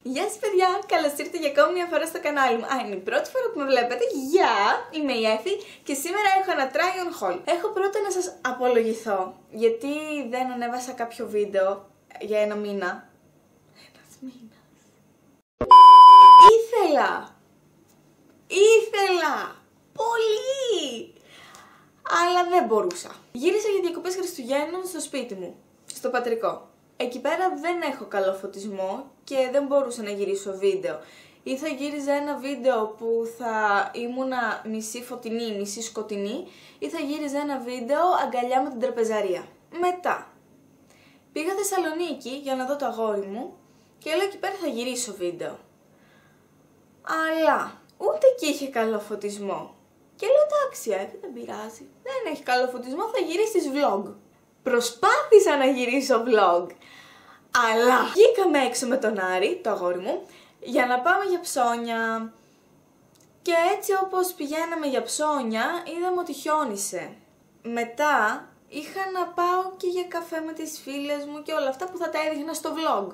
Γεια σας παιδιά, καλώς ήρθατε για ακόμη μια φορά στο κανάλι μου. Είναι η πρώτη φορά που με βλέπετε. Γεια, είμαι η Έφη και σήμερα έχω ένα try on haul. Έχω πρώτα να σας απολογηθώ γιατί δεν ανέβασα κάποιο βίντεο για ένα μήνα. Ένας μήνας. Ήθελα πολύ, αλλά δεν μπορούσα. Γύρισα για διακοπές Χριστουγέννων στο σπίτι μου, στο πατρικό. Εκεί πέρα δεν έχω καλό φωτισμό και δεν μπορούσα να γυρίσω βίντεο. Ή θα γύριζα ένα βίντεο που θα ήμουνα μισή φωτεινή, μισή σκοτεινή, ή θα γύριζα ένα βίντεο αγκαλιά με την τραπεζαρία. Μετά πήγα Θεσσαλονίκη για να δω το αγόρι μου και λέω εκεί πέρα θα γυρίσω βίντεο. Αλλά ούτε εκεί είχε καλό φωτισμό. Και λέω εντάξει, δεν πειράζει, δεν έχει καλό φωτισμό, θα γυρίσεις vlog. Προσπάθησα να γυρίσω vlog, αλλά βγήκαμε έξω με τον Άρη, το αγόρι μου, για να πάμε για ψώνια. Και έτσι όπως πηγαίναμε για ψώνια, είδαμε ότι χιόνισε. Μετά είχα να πάω και για καφέ με τις φίλες μου και όλα αυτά που θα τα έδειχνα στο vlog.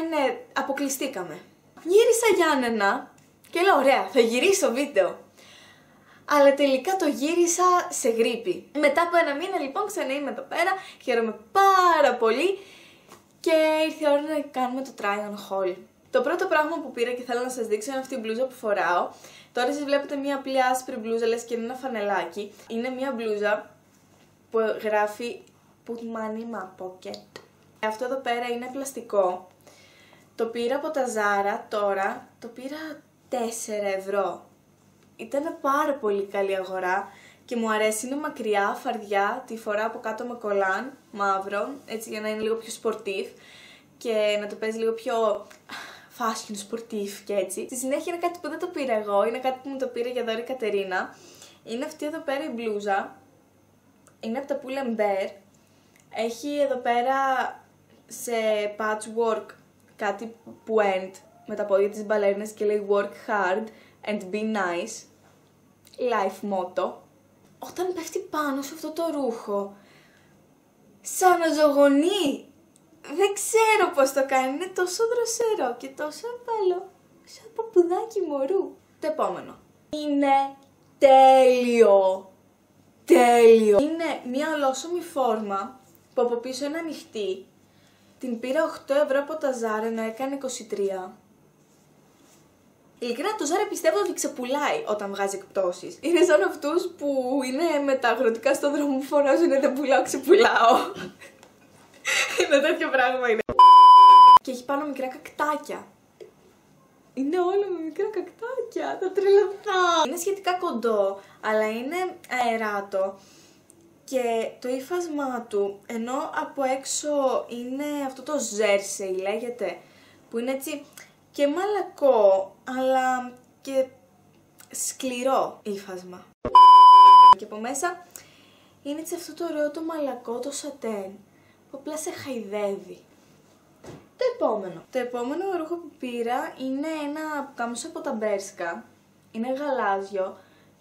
Ναι, αποκλειστήκαμε. Γύρισα Γιάννενα και λέω ωραία, θα γυρίσω βίντεο. Αλλά τελικά το γύρισα σε γρίπη. Μετά από ένα μήνα λοιπόν ξανά είμαι εδώ πέρα, χαίρομαι πάρα πολύ και ήρθε η ώρα να κάνουμε το try on haul. Το πρώτο πράγμα που πήρα και θέλω να σας δείξω είναι αυτή η μπλούζα που φοράω. Τώρα εσείς βλέπετε μια απλή άσπρη μπλούζα, λες και είναι ένα φανελάκι. Είναι μια μπλούζα που γράφει Put money in my pocket. Αυτό εδώ πέρα είναι πλαστικό. Το πήρα από τα Zara τώρα, το πήρα 4 ευρώ. Ήταν πάρα πολύ καλή αγορά και μου αρέσει, είναι μακριά, φαρδιά, τη φοράω από κάτω με κολάν, μαύρο, έτσι για να είναι λίγο πιο σπορτίφ και να το παίζει λίγο πιο fashion σπορτίφ και έτσι. Στη συνέχεια είναι κάτι που δεν το πήρα εγώ, είναι κάτι που μου το πήρε για δώρο η Κατερίνα. Είναι αυτή εδώ πέρα η μπλούζα, είναι από τα Pull & Bear, έχει εδώ πέρα σε patchwork κάτι puent με τα πόδια της μπαλέρινας και λέει work hard and be nice, life motto. Όταν πέφτει πάνω σε αυτό το ρούχο, σαν να ζωγονεί. Δεν ξέρω πώς το κάνει, είναι τόσο δροσερό και τόσο απαλό, σαν παπουδάκι μωρού. Το επόμενο είναι τέλειο, τέλειο. Είναι μια ολόσωμη φόρμα που από πίσω είναι ανοιχτή. Την πήρα 8 ευρώ από τα Zara, να έκανε 23. Ειλικρινά το Zara πιστεύω ότι ξεπουλάει όταν βγάζει εκπτώσεις. Είναι σαν αυτούς που είναι με τα αγροτικά στον δρόμο που φωνάζουν δεν πουλάω, ξεπουλάω. Είναι τέτοιο πράγμα είναι. Και έχει πάνω μικρά κακτάκια. Είναι όλο με μικρά κακτάκια, θα τρελαθώ. Είναι σχετικά κοντό, αλλά είναι αεράτο. Και το ύφασμά του, ενώ από έξω είναι αυτό το ζέρσεϊ λέγεται, που είναι έτσι και μαλακό, αλλά και σκληρό ύφασμα. Και από μέσα είναι έτσι αυτό το ωραίο το μαλακό, το σατέν, που απλά σε χαϊδεύει. Το επόμενο ρούχο που πήρα είναι ένα κάμισο από τα Μπέρσκα. Είναι γαλάζιο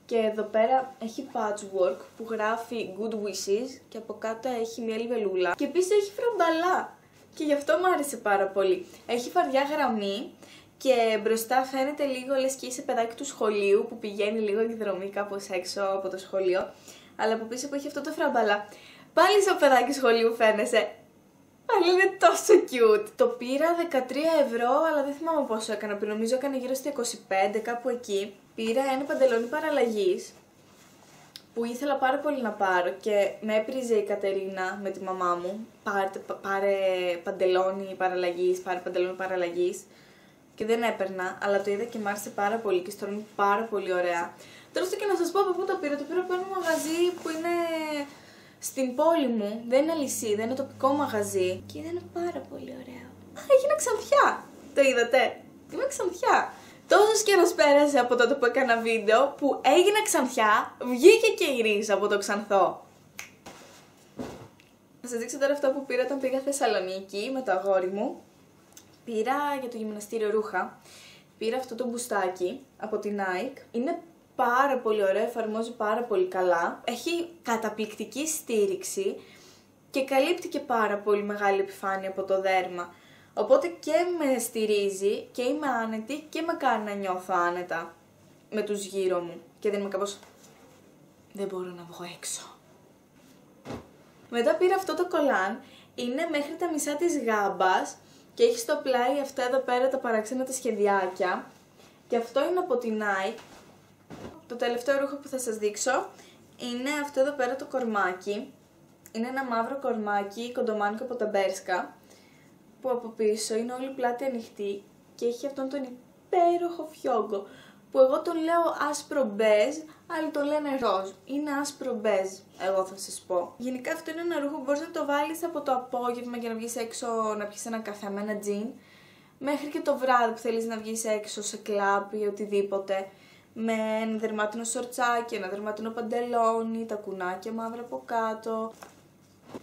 και εδώ πέρα έχει patchwork που γράφει good wishes και από κάτω έχει μια λιβελούλα. Και επίσης έχει φραμπαλά και γι' αυτό μου άρεσε πάρα πολύ. Έχει φαρδιά γραμμή και μπροστά φαίνεται λίγο λες και είσαι παιδάκι του σχολείου που πηγαίνει λίγο εκδρομή κάπως έξω από το σχολείο. Αλλά από πίσω που έχει αυτό το φραμπαλά, πάλι σαν παιδάκι σχολείου φαίνεσαι. Αλλά είναι τόσο cute. Το πήρα 13 ευρώ, αλλά δεν θυμάμαι πόσο έκανα πριν. Νομίζω έκανε γύρω στα 25, κάπου εκεί. Πήρα ένα παντελόνι παραλλαγής που ήθελα πάρα πολύ να πάρω και με έπριζε η Κατερίνα με τη μαμά μου. Πάρε παντελόνι παραλλαγής. Και δεν έπαιρνα, αλλά το είδα και μ' άρεσε πάρα πολύ και στρώνει πάρα πολύ ωραία. Τώρα και να σας πω από πού το πήρα. Το πήρα από ένα μαγαζί που είναι στην πόλη μου, δεν είναι αλυσίδα, είναι τοπικό μαγαζί. Και είναι πάρα πολύ ωραίο. Έγινα ξανθιά! Το είδατε? Είμαι ξανθιά. Τόσος καιρός πέρασε από τότε που έκανα βίντεο που έγινα ξανθιά, βγήκε και η ρίσα από το ξανθό. Θα σας δείξω τώρα αυτό που πήρα όταν πήγα Θεσσαλονίκη με το αγόρι μου. Πήρα για το γυμναστήριο ρούχα. Πήρα αυτό το μπουστάκι από την Nike. Είναι πάρα πολύ ωραίο, εφαρμόζει πάρα πολύ καλά. Έχει καταπληκτική στήριξη και καλύπτει και πάρα πολύ μεγάλη επιφάνεια από το δέρμα. Οπότε και με στηρίζει και είμαι άνετη και με κάνει να νιώθω άνετα με τους γύρω μου. Και δεν είμαι κάπως... δεν μπορώ να βγω έξω. Μετά πήρα αυτό το κολάν, είναι μέχρι τα μισά της γάμπας και έχει στο πλάι αυτά εδώ πέρα τα παράξενα τα σχεδιάκια. Και αυτό είναι από την Nike. Το τελευταίο ρούχο που θα σας δείξω είναι αυτό εδώ πέρα το κορμάκι. Είναι ένα μαύρο κορμάκι, κοντομάνικο από τα Μπέρσκα, που από πίσω είναι όλη η πλάτη ανοιχτή και έχει αυτόν τον υπέροχο φιόγκο, που εγώ τον λέω άσπρο μπέζ, άλλοι τον λένε ροζ. Είναι άσπρο μπέζ, εγώ θα σας πω. Γενικά αυτό είναι ένα ρούχο που μπορείς να το βάλεις από το απόγευμα για να βγεις έξω να πιεις ένα καφέ με ένα τζιν, μέχρι και το βράδυ που θέλεις να βγεις έξω σε κλαμπ ή οτιδήποτε, με ένα δερμάτινο σορτσάκι, ένα δερμάτινο παντελόνι, τα κουνάκια μαύρα από κάτω.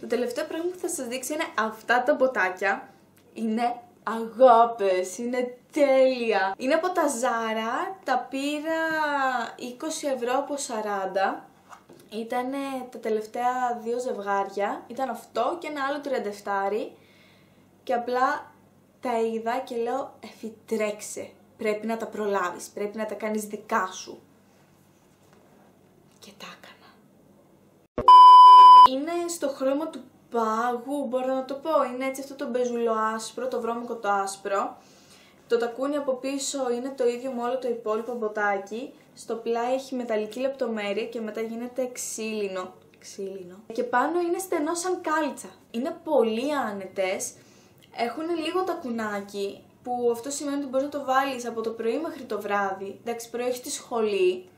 Το τελευταίο πράγμα που θα σας δείξω είναι αυτά τα μποτάκια. Είναι αγάπες, είναι τέλεια. Είναι από τα Zara, τα πήρα 20 ευρώ από 40. Ήτανε τα τελευταία 2 ζευγάρια, ήταν αυτό και ένα άλλο 37. Και απλά τα είδα και λέω τρέξε, πρέπει να τα προλάβεις, πρέπει να τα κάνεις δικά σου. Και τα έκανα. Είναι στο χρώμα του πάγου, μπορώ να το πω, είναι έτσι αυτό το μπεζουλό άσπρο, το βρώμικο το άσπρο. Το τακούνι από πίσω είναι το ίδιο με όλο το υπόλοιπο μποτάκι. Στο πλάι έχει μεταλλική λεπτομέρεια και μετά γίνεται ξύλινο. Και πάνω είναι στενό σαν κάλτσα. Είναι πολύ άνετες, έχουν λίγο τακουνάκι, που αυτό σημαίνει ότι μπορείς να το βάλεις από το πρωί μέχρι το βράδυ. Εντάξει, πρωί όχι στη σχολή.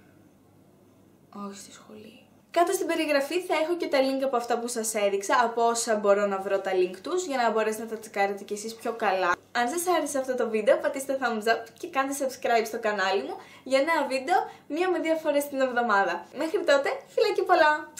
Όχι στη σχολή. Κάτω στην περιγραφή θα έχω και τα link από αυτά που σας έδειξα, από όσα μπορώ να βρω τα link τους, για να μπορέσετε να τα τσεκάρετε κι εσείς πιο καλά. Αν σας άρεσε αυτό το βίντεο, πατήστε thumbs up και κάντε subscribe στο κανάλι μου για νέα βίντεο 1 με 2 φορές την εβδομάδα. Μέχρι τότε, φιλάκια πολλά!